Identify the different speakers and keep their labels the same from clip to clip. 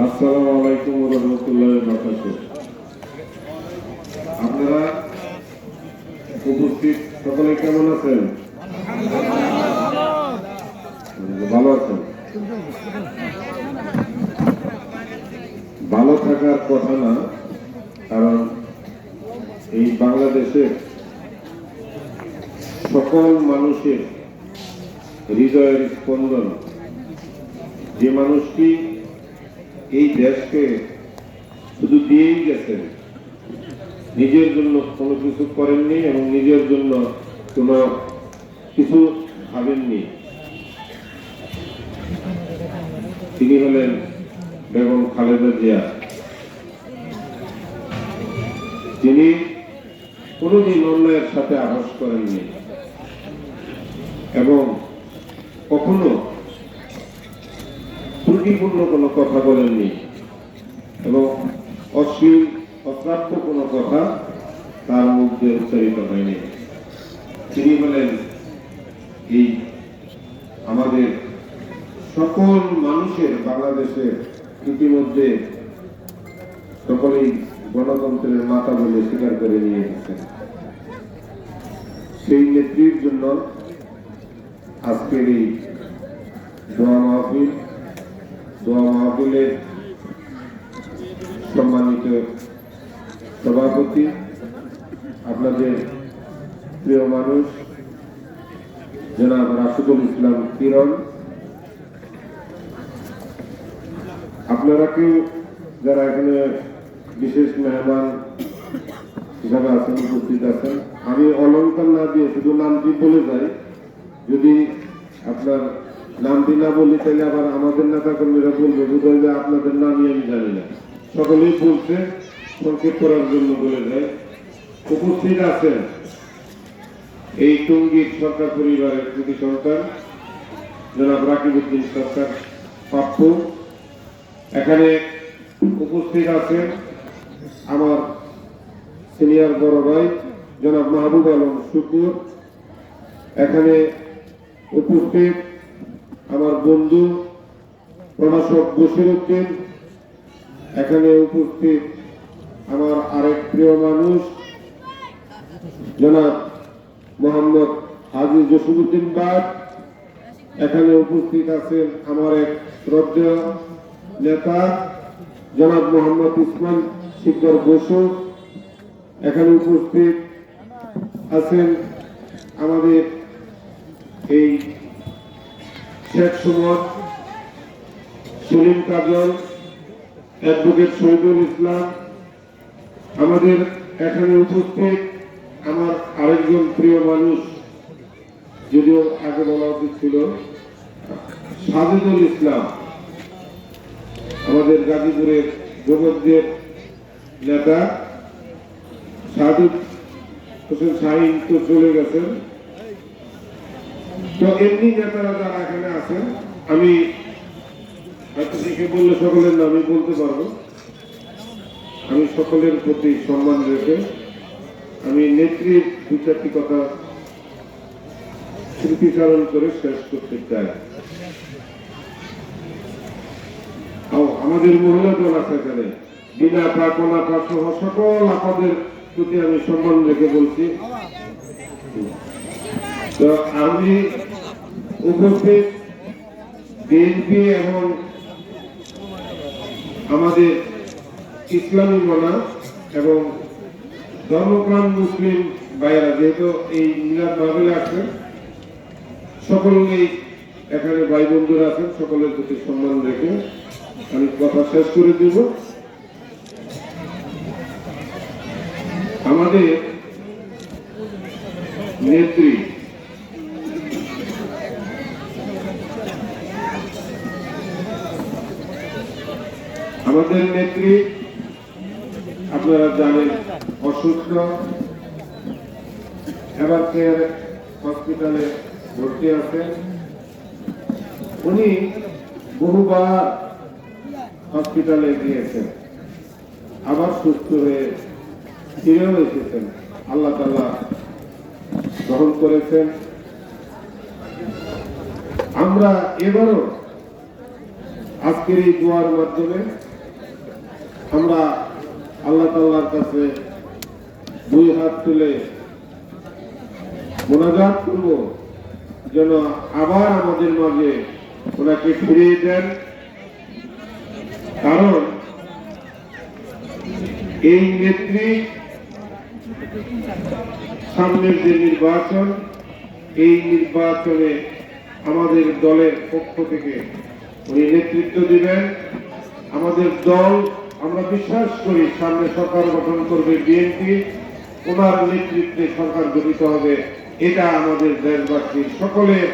Speaker 1: আসসালামু আলাইকুম ওয়া রাহমাতুল্লাহি ওয়া বারাকাতুহু। আপনারা উপস্থিত সকলে কেমন আছেন? ভালো আছেন? ভালো থাকার কথা না, কারণ এই বাংলাদেশের সকল মানুষের হৃদয়ের স্পন্দন, যে মানুষটি এই দেশকে শুধু দিয়েই গেছেন, নিজের জন্য কোনো কিছু করেননি এবং নিজের জন্য কোনো কিছু ভাবেননি, তিনি হলেন বেগম খালেদা জিয়া। তিনি কোনোদিন অন্যায়ের সাথে আপোষ করেননি এবং কখনো ত্রুটিপূর্ণ কোনো কথা বলেননি এবং অশ্লীল অপ্রাপ্য কোনো কথা তার মুখ দিয়ে উচ্চারিত হয়নি। তিনি হলেন এই আমাদের সকল মানুষের, বাংলাদেশের ইতিমধ্যে সকলেই গণতন্ত্রের মাতা বলে স্বীকার করে নিয়ে গেছেন। সেই নেত্রীর জন্য আজকের এই দোয়া মাহফিলের সম্মানিত সভাপতি, আপনাদের প্রিয় মানুষ জনাব রাশিদুল ইসলাম কিরণ, আপনারা কেউ যারা এখানে বিশেষ মেহমান হিসাবে আছেন, উপস্থিত আছেন, আমি অলংকার না দিয়ে শুধু নামটি বলে যাই। যদি আপনার নামটি না বলি তাহলে আবার আমাদের নেতা কর্মীরা বলবে বোধহয় যে আপনাদের নামই আমি জানি না। সকলেই বলছে, সংক্ষেপ করার জন্য বলে যায়। উপস্থিত আছেন এই টঙ্গীর সরকার পরিবারের কৃতি সন্তান জনাব রাকিবউদ্দিন সরকার পাপ্পু। এখানে উপস্থিত আছেন আমার সিনিয়র বড় ভাই জনাব মাহবুব আলম শুকুর। এখানে উপস্থিত আমার বন্ধু প্রভাষক বশির উদ্দিন। এখানে উপস্থিত আমার আরেক প্রিয় মানুষ জনাব মোহাম্মদ হাজি জসিমউদ্দিন বাদ। এখানে উপস্থিত আছেন আমার এক শ্রদ্ধেয় নেতা জনাব মোহাম্মদ ইসমান শিকদার বসু। এখানে উপস্থিত আছেন আমাদের এই শেখ সুমন, সেলিম কাজল, অ্যাডভোকেট শহীদুল ইসলাম। আমাদের এখানে উপস্থিত আমার আরেকজন প্রিয় মানুষ, যদিও আগে বলা উচিত ছিল, সাজিদুল ইসলাম, আমাদের গাজীপুরের যুবকদের নেতা। সাজিদ হোসেন শাহিন তো চলে গেছেন। তো এমনি নেতারা যারা এখানে আছেন, আমি হয়তো দেখে বললে সকলের নামই বলতে পারবো। আমি সকলের প্রতি সম্মান রেখে আমি নেত্রীর দু চারটি কথা স্মৃতিচারণ করে শেষ করতে চাই। আমাদের মহিলা দল আছে এখানে, বিনা প্রাকনা সহ সকল আপনাদের প্রতি আমি সম্মান রেখে বলছি। তো আমি উপস্থিত বিএনপি এবং আমাদের ইসলামী মনা এবং ধর্মপ্রাণ মুসলিম ভাইয়েরা, যেহেতু এই মিলাদ মাহফিলে আছেন, সকলেই এখানে ভাই বন্ধুরা আছেন, সকলের প্রতি সম্মান রেখে আমি কথা শেষ করে দেব। আমাদের নেত্রী আপনারা জানেন অসুস্থ, এবার কেয়ার হসপিটালে ভর্তি আছেন। উনি বহুবার হসপিটালে গিয়েছেন, আবার সুস্থ হয়ে ফিরেও এসেছেন। আল্লাহ তাআলা গ্রহণ করেছেন। আমরা এবারও আজকের এই দোয়ার মাধ্যমে আমরা আল্লাহ তাআলার কাছে দুই হাত তুলে মোনাজাত করব যেন আবার আমাদের মাঝে ওনাকে ফিরিয়ে দেন। কারণ এই নেত্রী সামনের যে নির্বাচন, এই নির্বাচনে আমাদের দলের পক্ষ থেকে উনি নেতৃত্ব দিবেন। আমাদের দল, আমরা বিশ্বাস করি সামনে সরকার গঠন করবে বিএনপি, ওনার নেতৃত্বে সরকার গঠিত হবে। এটা আমাদের দেশবাসীর সকলের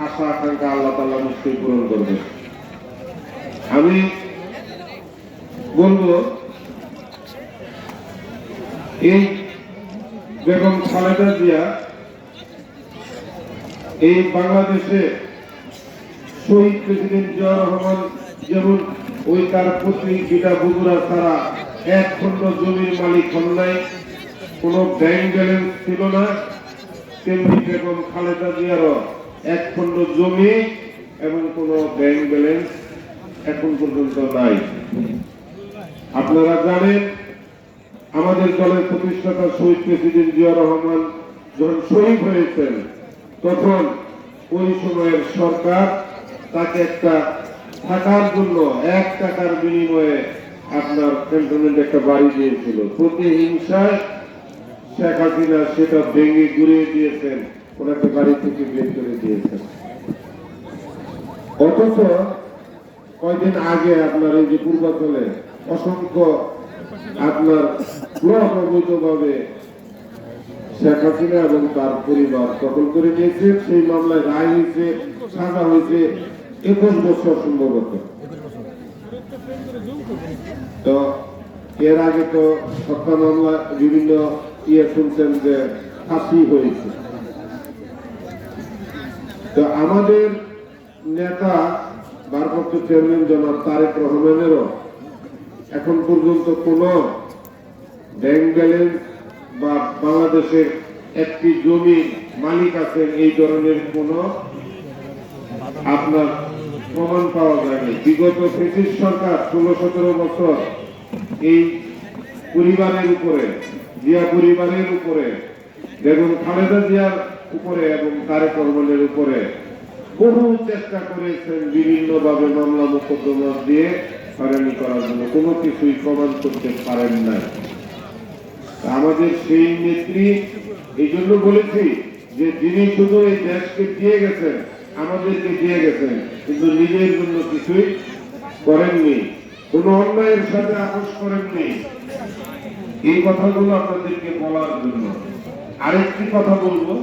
Speaker 1: আশা আকাঙ্ক্ষা আল্লাহ তাআলা নিশ্চয়ই পূরণ করবে। আমি বলবো এই বেগম খালেদা জিয়া এই বাংলাদেশে শহীদ প্রেসিডেন্ট জিয়া রহমান যেমন ওই তার পত্নী বিটা বগুড়া ছাড়া এক খণ্ড জমির মালিক হন নাই, কোন ব্যাংক ব্যালেন্স ছিল না, তেমনি বেগম খালেদা জিয়ারও এক খণ্ড জমি এবং কোন ব্যাংক ব্যালেন্স এখন পর্যন্ত নাই। আপনারা জানেন আমাদের দলের প্রতিষ্ঠাতা শহীদ প্রেসিডেন্ট জিয়া রহমান যখন শহীদ হয়েছেন তখন ওই সময়ের সরকার তাকে একটা থাকার জন্য 1 টাকার বিনিময়ে আপনার ক্যান্টনমেন্টে একটা বাড়ি দিয়েছিল। প্রতিহিংসায় শেখ হাসিনা সেটা ভেঙে ঘুরিয়ে দিয়েছেন, ওনাকে বাড়ি থেকে বের করে দিয়েছেন। অথচ কয়দিন আগে আপনার এই যে পূর্বাঞ্চলে অসংখ্য আপনার প্লট অবৈধভাবে শেখ হাসিনা এবং তার পরিবার দখল করে নিয়েছে। সেই মামলায় রায় হয়েছে, সাজা হয়েছে 21 বছর সম্ভবত। তো এর আগে তো হত্যা মামলা বিভিন্ন শুনছেন যে ফাঁসি হয়েছে। তো আমাদের নেতা ভারপ্রাপ্ত চেয়ারম্যান জনাব তারেক রহমানেরও এখন পর্যন্ত কোন ব্যাংক ব্যালেন্স বা বাংলাদেশের একটি জমি মালিক আছেন এই ধরনের কোন আপনার প্রমাণ পাওয়া যায়নি। বিগত ব্রিটিশ সরকার 16-17 বছর এই পরিবারের উপরে, জিয়া পরিবারের উপরে, বেগম খালেদা জিয়ার উপরে এবং তারেক রহমানের উপরে বহু চেষ্টা করেছেন বিভিন্ন ভাবে মামলা মোকদ্দমা দিয়ে হয়রানি করার জন্য, কোনো কিছুই প্রমাণ করতে পারেন নাই। আমাদের সেই নেত্রী, এই জন্য বলেছি যে যিনি শুধু এই দেশকে দিয়ে গেছেন, আমাদেরকে দিয়ে গেছেন, কিন্তু নিজের জন্য কিছুই করেননি, কোন অন্যায়ের সাথে আপোষ করেননি। এই কথাগুলো আপনাদেরকে বলার জন্য আরেকটি কথা বলবো।